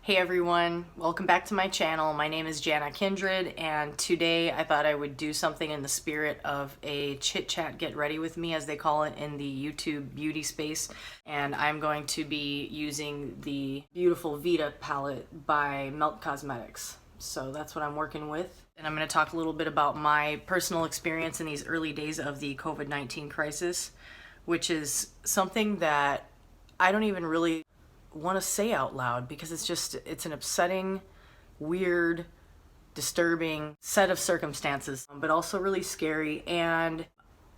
Hey everyone, welcome back to my channel. My name is Jana Kindred, and today I thought I would do something in the spirit of a chit chat get ready with me, as they call it in the YouTube beauty space. And I'm going to be using the beautiful Vida palette by Melt Cosmetics. So that's what I'm working with. And I'm going to talk a little bit about my personal experience in these early days of the COVID-19 crisis, which is something that I don't even really want to say out loud because it's an upsetting, weird, disturbing set of circumstances, but also really scary. And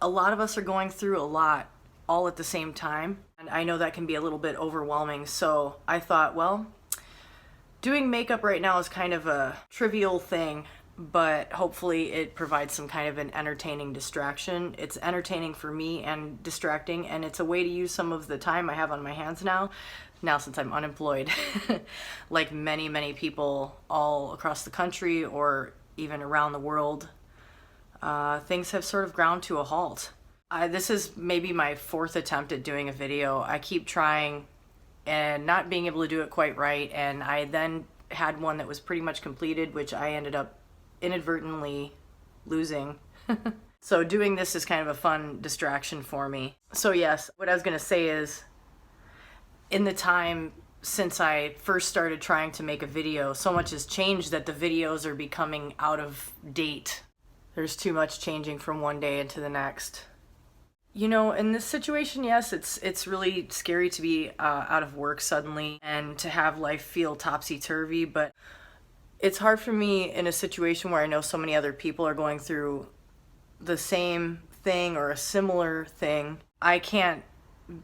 a lot of us are going through a lot all at the same time. And I know that can be a little bit overwhelming. So I thought, well, doing makeup right now is kind of a trivial thing, but hopefully it provides some kind of an entertaining distraction. It's entertaining for me and distracting, and it's a way to use some of the time I have on my hands now since I'm unemployed. Like many people all across the country or even around the world, things have sort of ground to a halt. This is maybe my fourth attempt at doing a video. I keep trying and not being able to do it quite right, and I then had one that was pretty much completed, which I ended up inadvertently losing. So doing this is kind of a fun distraction for me. So yes, what I was gonna say is, in the time since I first started trying to make a video, so much has changed that the videos are becoming out of date. There's too much changing from one day into the next. You know, in this situation, yes, it's really scary to be out of work suddenly and to have life feel topsy-turvy, but it's hard for me in a situation where I know so many other people are going through the same thing or a similar thing. I can't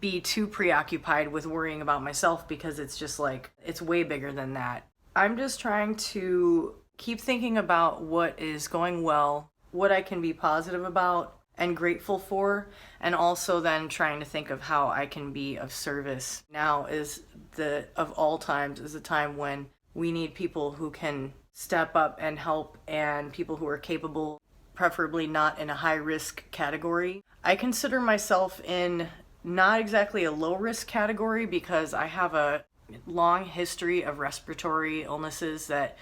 be too preoccupied with worrying about myself because it's just like, it's way bigger than that. I'm just trying to keep thinking about what is going well, what I can be positive about and grateful for, and also then trying to think of how I can be of service. Now of all times is a time when we need people who can step up and help, and people who are capable, preferably not in a high-risk category. I consider myself in not exactly a low-risk category because I have a long history of respiratory illnesses that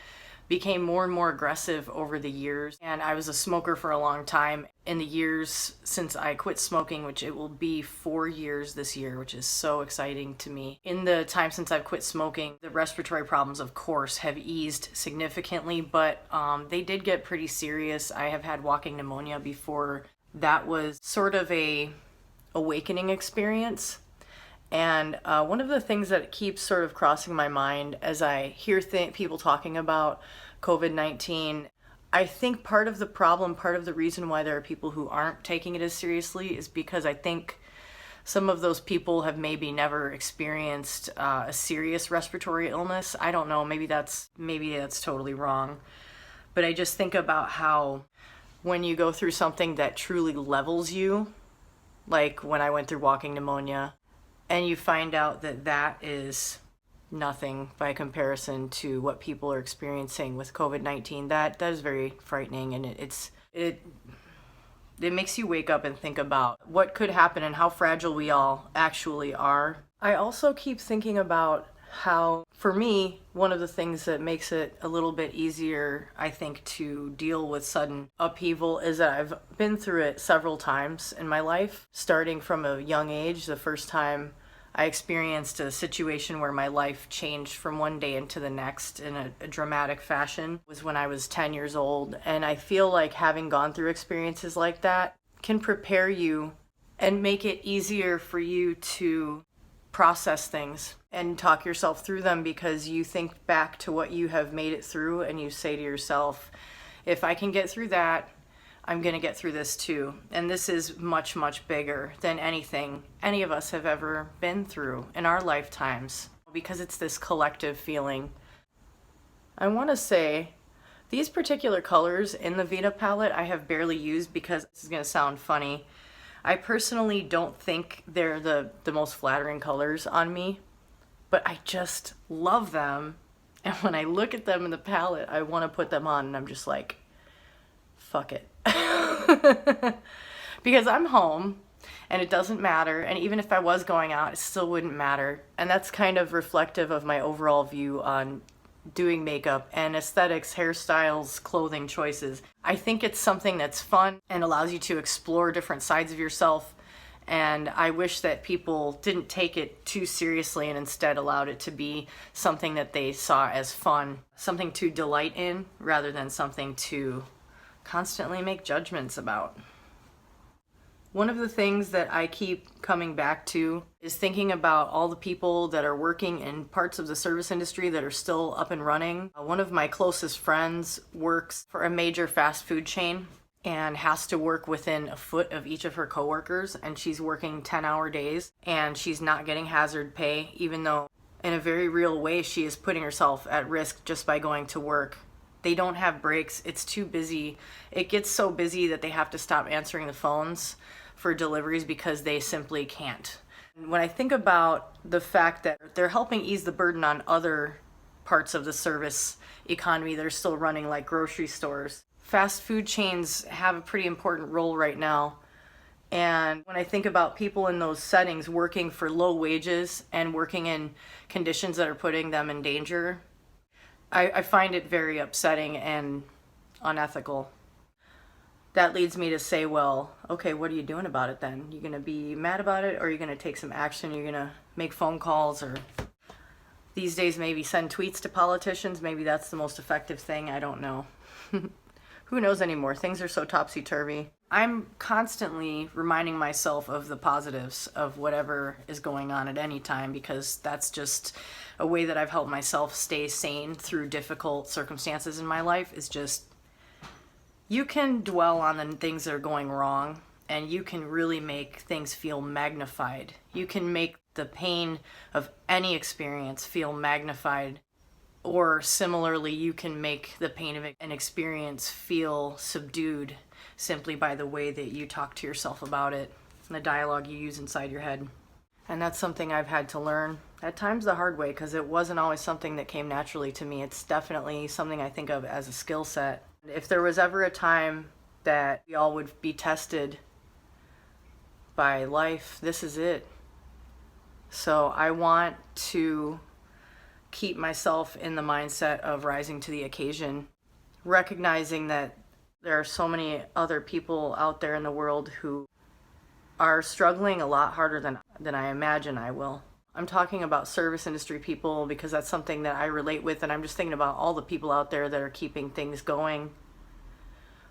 became more and more aggressive over the years. And I was a smoker for a long time. In the years since I quit smoking, which it will be 4 years this year, which is so exciting to me. In the time since I've quit smoking, the respiratory problems, of course, have eased significantly, but they did get pretty serious. I have had walking pneumonia before. That was sort of a awakening experience. And one of the things that keeps sort of crossing my mind as I hear people talking about COVID-19, I think part of the problem, part of the reason why there are people who aren't taking it as seriously is because I think some of those people have maybe never experienced a serious respiratory illness. I don't know, maybe that's totally wrong. But I just think about how when you go through something that truly levels you, like when I went through walking pneumonia, and you find out that that is nothing by comparison to what people are experiencing with COVID-19, that is very frightening, and it makes you wake up and think about what could happen and how fragile we all actually are. I also keep thinking about how, for me, one of the things that makes it a little bit easier, I think, to deal with sudden upheaval is that I've been through it several times in my life, starting from a young age. The first time I experienced a situation where my life changed from one day into the next in a dramatic fashion was when I was 10 years old. And I feel like having gone through experiences like that can prepare you and make it easier for you to process things and talk yourself through them, because you think back to what you have made it through and you say to yourself, if I can get through that, I'm going to get through this too. And this is much, much bigger than anything any of us have ever been through in our lifetimes, because it's this collective feeling. I want to say these particular colors in the Vida palette I have barely used because this is going to sound funny. I personally don't think they're the most flattering colors on me, but I just love them. And when I look at them in the palette, I want to put them on, and I'm just like, fuck it. Because I'm home And it doesn't matter. And even if I was going out, it still wouldn't matter. And that's kind of reflective of my overall view on doing makeup and aesthetics, hairstyles, clothing choices. I think it's something that's fun and allows you to explore different sides of yourself. And I wish that people didn't take it too seriously and instead allowed it to be something that they saw as fun, something to delight in rather than something to constantly make judgments about. One of the things that I keep coming back to is thinking about all the people that are working in parts of the service industry that are still up and running. One of my closest friends works for a major fast food chain and has to work within a foot of each of her coworkers, and she's working 10-hour days and she's not getting hazard pay, even though in a very real way she is putting herself at risk just by going to work. They don't have breaks. It's too busy. It gets so busy that they have to stop answering the phones for deliveries because they simply can't. When I think about the fact that they're helping ease the burden on other parts of the service economy that are still running, like grocery stores, fast food chains have a pretty important role right now. And when I think about people in those settings working for low wages and working in conditions that are putting them in danger, I find it very upsetting and unethical. That leads me to say, well, okay, what are you doing about it then? You gonna be mad about it, or are you gonna take some action? You're gonna make phone calls, or these days maybe send tweets to politicians? Maybe that's the most effective thing. I don't know. Who knows anymore? Things are so topsy-turvy. I'm constantly reminding myself of the positives of whatever is going on at any time, because that's just a way that I've helped myself stay sane through difficult circumstances in my life. Is just, you can dwell on the things that are going wrong, and you can really make things feel magnified. You can make the pain of any experience feel magnified. Or similarly, you can make the pain of an experience feel subdued simply by the way that you talk to yourself about it and the dialogue you use inside your head. And that's something I've had to learn, at times the hard way, because it wasn't always something that came naturally to me. It's definitely something I think of as a skill set. If there was ever a time that we all would be tested by life, this is it. So I want to keep myself in the mindset of rising to the occasion, recognizing that there are so many other people out there in the world who are struggling a lot harder than I imagine I will. I'm talking about service industry people because that's something that I relate with, and I'm just thinking about all the people out there that are keeping things going.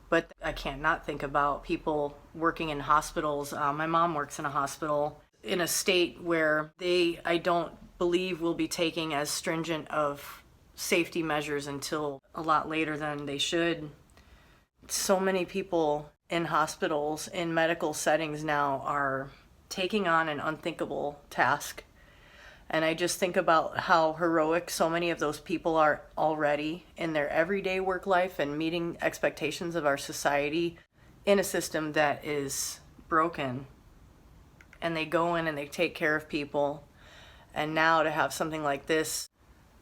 But I can't not think about people working in hospitals. My mom works in a hospital in a state where I don't believe will be taking as stringent of safety measures until a lot later than they should. So many people in hospitals, in medical settings now, are taking on an unthinkable task. And I just think about how heroic so many of those people are already in their everyday work life and meeting expectations of our society in a system that is broken. And they go in and they take care of people. And now to have something like this,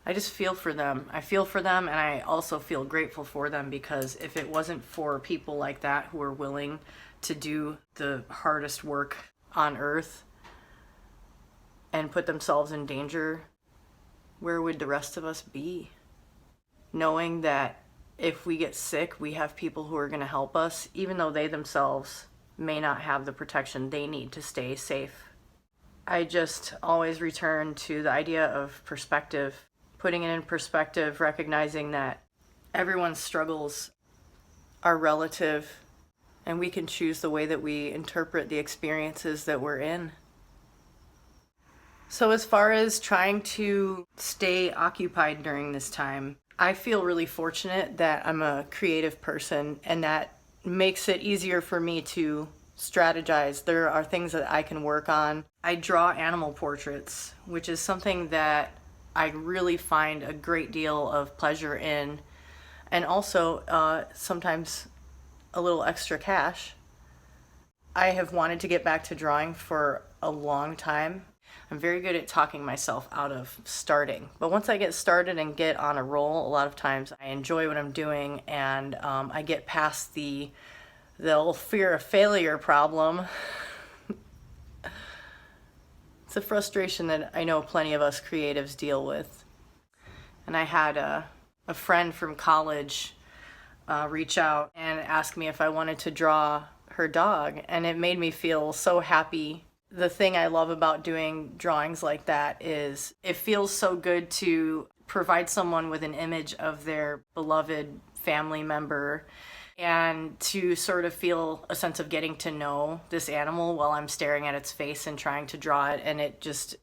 I just feel for them. I feel for them, and I also feel grateful for them, because if it wasn't for people like that who are willing to do the hardest work on earth and put themselves in danger, where would the rest of us be? Knowing that if we get sick, we have people who are going to help us, even though they themselves may not have the protection they need to stay safe. I just always return to the idea of perspective, putting it in perspective, recognizing that everyone's struggles are relative, and we can choose the way that we interpret the experiences that we're in. So as far as trying to stay occupied during this time, I feel really fortunate that I'm a creative person, and that makes it easier for me to strategize. There are things that I can work on. I draw animal portraits, which is something that I really find a great deal of pleasure in, and also sometimes a little extra cash. I have wanted to get back to drawing for a long time. I'm very good at talking myself out of starting, but once I get started and get on a roll, a lot of times I enjoy what I'm doing, and I get past the old fear of failure problem It's a frustration that I know plenty of us creatives deal with. And I had a friend from college reach out and ask me if I wanted to draw her dog, and it made me feel so happy. The thing I love about doing drawings like that is it feels so good to provide someone with an image of their beloved family member and to sort of feel a sense of getting to know this animal while I'm staring at its face and trying to draw it, and it just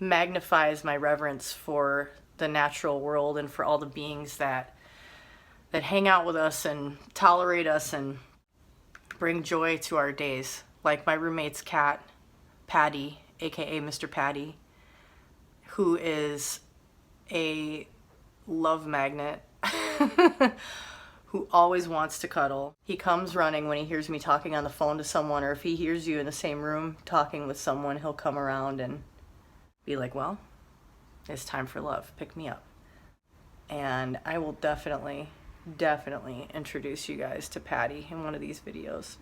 magnifies my reverence for the natural world and for all the beings that hang out with us and tolerate us and bring joy to our days. Like my roommate's cat, Patty, aka Mr. Patty, who is a love magnet who always wants to cuddle. He comes running when he hears me talking on the phone to someone, or if he hears you in the same room talking with someone, he'll come around and be like, well, it's time for love, pick me up. And I will definitely introduce you guys to Patty in one of these videos.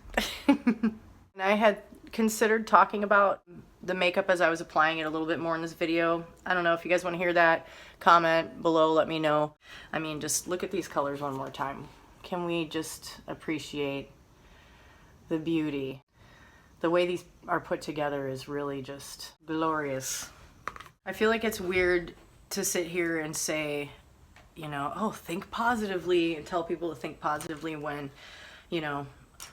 And I had considered talking about the makeup as I was applying it a little bit more in this video. I don't know if you guys want to hear that. Comment below, let me know. I mean, just look at these colors one more time. Can we just appreciate the beauty? The way these are put together is really just glorious. I feel like it's weird to sit here and say, you know, oh, think positively, and tell people to think positively when, you know,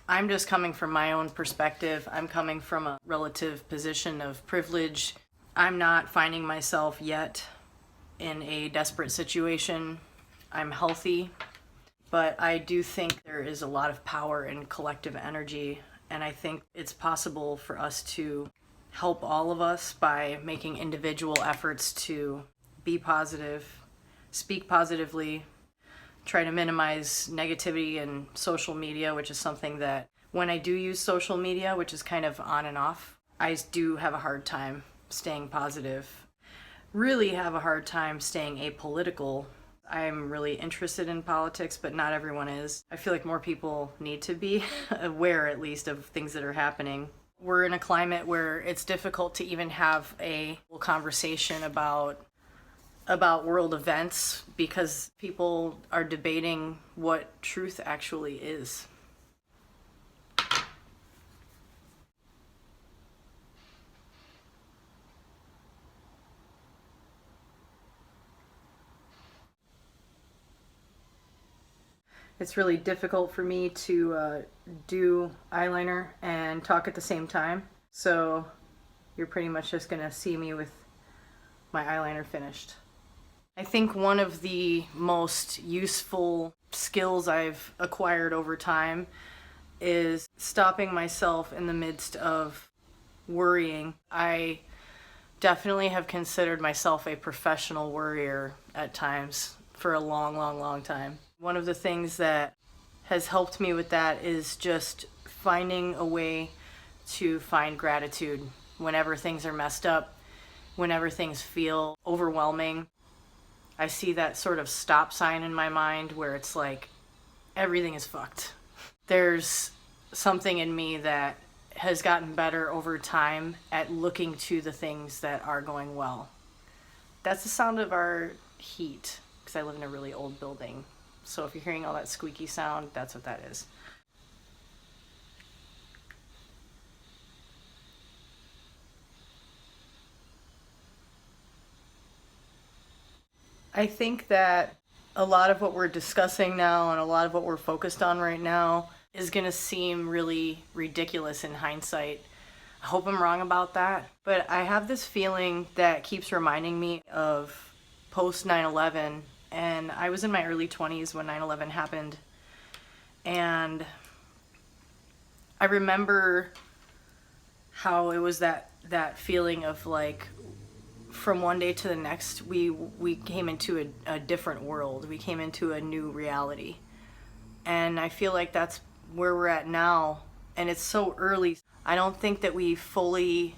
I'm just coming from my own perspective. I'm coming from a relative position of privilege. I'm not finding myself yet in a desperate situation. I'm healthy, but I do think there is a lot of power in collective energy, and I think it's possible for us to help all of us by making individual efforts to be positive, speak positively, try to minimize negativity in social media, which is something that when I do use social media, which is kind of on and off, I do have a hard time staying positive. Really have a hard time staying apolitical. I'm really interested in politics, but not everyone is. I feel like more people need to be aware, at least, of things that are happening. We're in a climate where it's difficult to even have a conversation about world events because people are debating what truth actually is. It's really difficult for me to do eyeliner and talk at the same time, so you're pretty much just gonna see me with my eyeliner finished. I think one of the most useful skills I've acquired over time is stopping myself in the midst of worrying. I definitely have considered myself a professional worrier at times for a long time. One of the things that has helped me with that is just finding a way to find gratitude whenever things are messed up, whenever things feel overwhelming. I see that sort of stop sign in my mind where it's like, everything is fucked. There's something in me that has gotten better over time at looking to the things that are going well. That's the sound of our heat, because I live in a really old building. So if you're hearing all that squeaky sound, that's what that is. I think that a lot of what we're discussing now and a lot of what we're focused on right now is going to seem really ridiculous in hindsight. I hope I'm wrong about that, but I have this feeling that keeps reminding me of post 9/11, and I was in my early 20s when 9/11 happened, and I remember how it was that feeling of like, from one day to the next, we came into a different world. We came into a new reality. And I feel like that's where we're at now. And it's so early. I don't think that we fully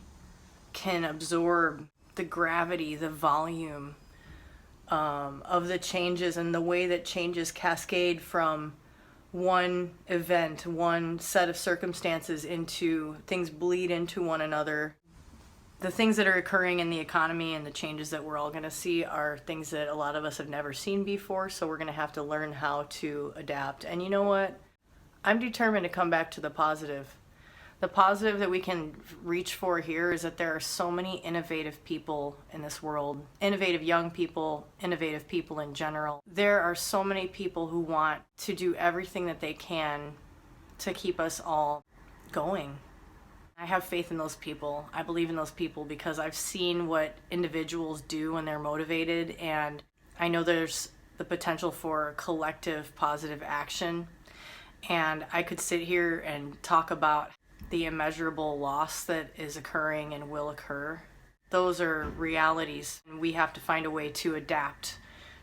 can absorb the gravity, the volume of the changes and the way that changes cascade from one event, one set of circumstances into things bleed into one another. The things that are occurring in the economy and the changes that we're all going to see are things that a lot of us have never seen before, so we're going to have to learn how to adapt. And you know what? I'm determined to come back to the positive. The positive that we can reach for here is that there are so many innovative people in this world, innovative young people, innovative people in general. There are so many people who want to do everything that they can to keep us all going. I have faith in those people. I believe in those people because I've seen what individuals do when they're motivated, and I know there's the potential for collective positive action. And I could sit here and talk about the immeasurable loss that is occurring and will occur. Those are realities, and we have to find a way to adapt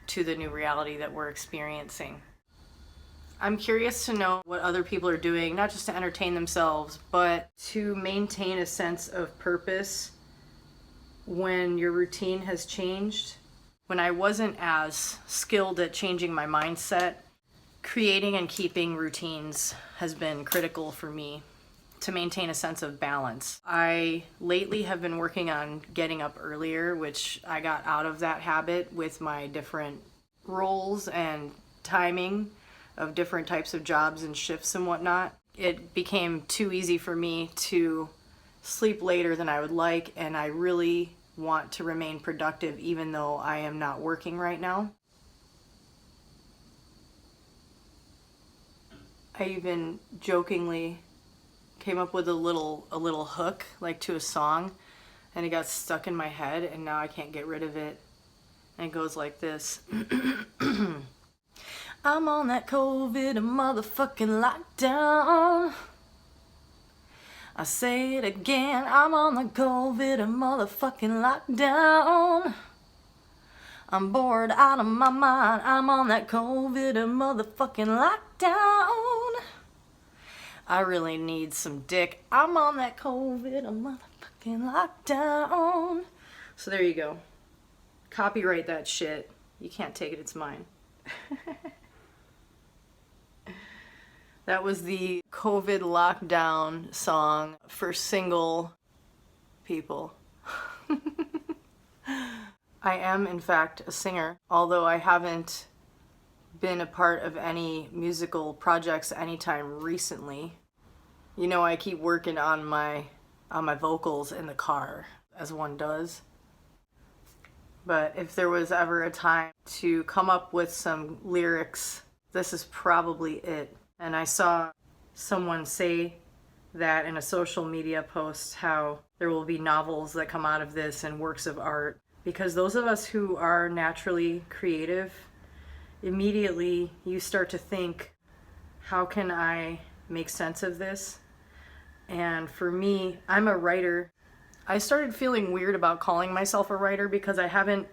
to the new reality that we're experiencing. I'm curious to know what other people are doing, not just to entertain themselves, but to maintain a sense of purpose when your routine has changed. When I wasn't as skilled at changing my mindset, creating and keeping routines has been critical for me to maintain a sense of balance. I lately have been working on getting up earlier, which I got out of that habit with my different roles and timing of different types of jobs and shifts and whatnot. It became too easy for me to sleep later than I would like, and I really want to remain productive even though I am not working right now. I even jokingly came up with a little hook, like to a song, and it got stuck in my head, and now I can't get rid of it. And it goes like this. I'm on that COVID motherfucking lockdown. I say it again, I'm on the COVID motherfucking lockdown. I'm bored out of my mind, I'm on that COVID motherfucking lockdown. I really need some dick. I'm on that COVID motherfucking lockdown. So there you go. Copyright that shit. You can't take it, it's mine. That was the COVID lockdown song for single people. I am, in fact, a singer, although I haven't been a part of any musical projects anytime recently. You know, I keep working on my vocals in the car, as one does. But if there was ever a time to come up with some lyrics, this is probably it. And I saw someone say that in a social media post, how there will be novels that come out of this and works of art. Because those of us who are naturally creative, immediately you start to think, how can I make sense of this? And for me, I'm a writer. I started feeling weird about calling myself a writer because I haven't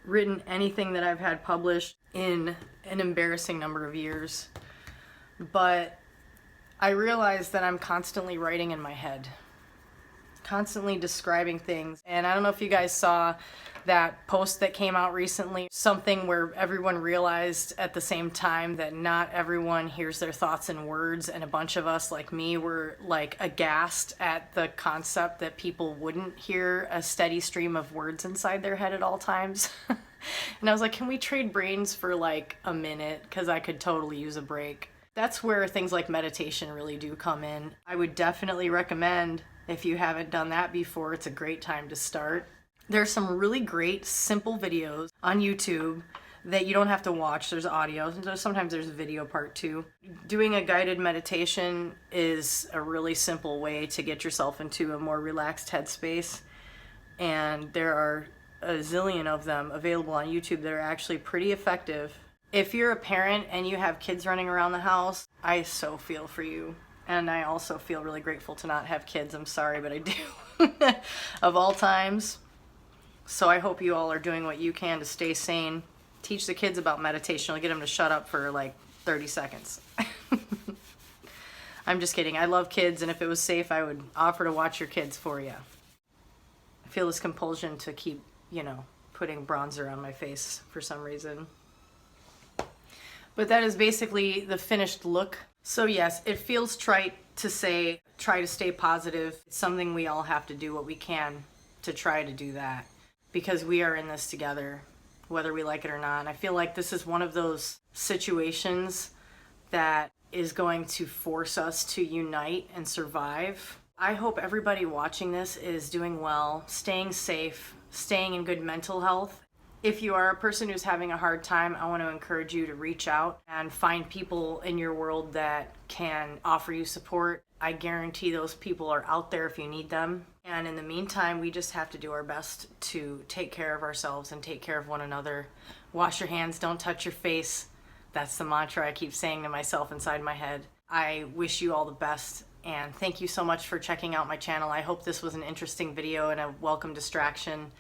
written anything that I've had published in an embarrassing number of years. But I realized that I'm constantly writing in my head, constantly describing things. And I don't know if you guys saw that post that came out recently, something where everyone realized at the same time that not everyone hears their thoughts in words, and a bunch of us, like me, were like aghast at the concept that people wouldn't hear a steady stream of words inside their head at all times. And I was like, can we trade brains for like a minute? Because I could totally use a break. That's where things like meditation really do come in. I would definitely recommend, if you haven't done that before, it's a great time to start. There's some really great, simple videos on YouTube that you don't have to watch. There's audio, and sometimes there's a video part too. Doing a guided meditation is a really simple way to get yourself into a more relaxed headspace. And there are a zillion of them available on YouTube that are actually pretty effective. If you're a parent and you have kids running around the house, I so feel for you. And I also feel really grateful to not have kids. I'm sorry, but I do. Of all times. So I hope you all are doing what you can to stay sane. Teach the kids about meditation. It'll get them to shut up for like 30 seconds. I'm just kidding. I love kids, and if it was safe, I would offer to watch your kids for you. I feel this compulsion to keep, putting bronzer on my face for some reason. But that is basically the finished look. So yes, it feels trite to say, try to stay positive. It's something we all have to do what we can to try to do that, because we are in this together, whether we like it or not. And I feel like this is one of those situations that is going to force us to unite and survive. I hope everybody watching this is doing well, staying safe, staying in good mental health. If you are a person who's having a hard time, I want to encourage you to reach out and find people in your world that can offer you support. I guarantee those people are out there if you need them. And in the meantime, we just have to do our best to take care of ourselves and take care of one another. Wash your hands, don't touch your face. That's the mantra I keep saying to myself inside my head. I wish you all the best, and thank you so much for checking out my channel. I hope this was an interesting video and a welcome distraction,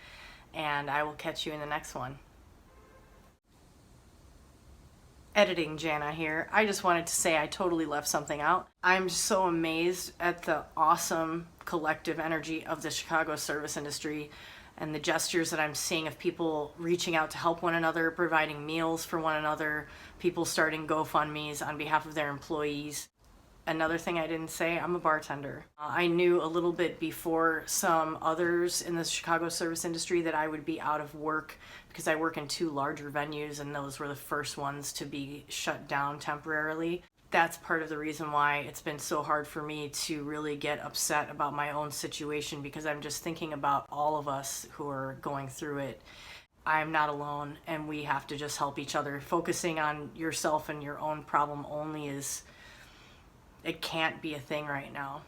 and I will catch you in the next one. Editing Jana here. I just wanted to say I totally left something out. I'm so amazed at the awesome collective energy of the Chicago service industry and the gestures that I'm seeing of people reaching out to help one another, providing meals for one another, people starting GoFundMes on behalf of their employees. Another thing I didn't say, I'm a bartender. I knew a little bit before some others in the Chicago service industry that I would be out of work because I work in 2 larger venues, and those were the first ones to be shut down temporarily. That's part of the reason why it's been so hard for me to really get upset about my own situation, because I'm just thinking about all of us who are going through it. I'm not alone, and we have to just help each other. Focusing on yourself and your own problem only it can't be a thing right now.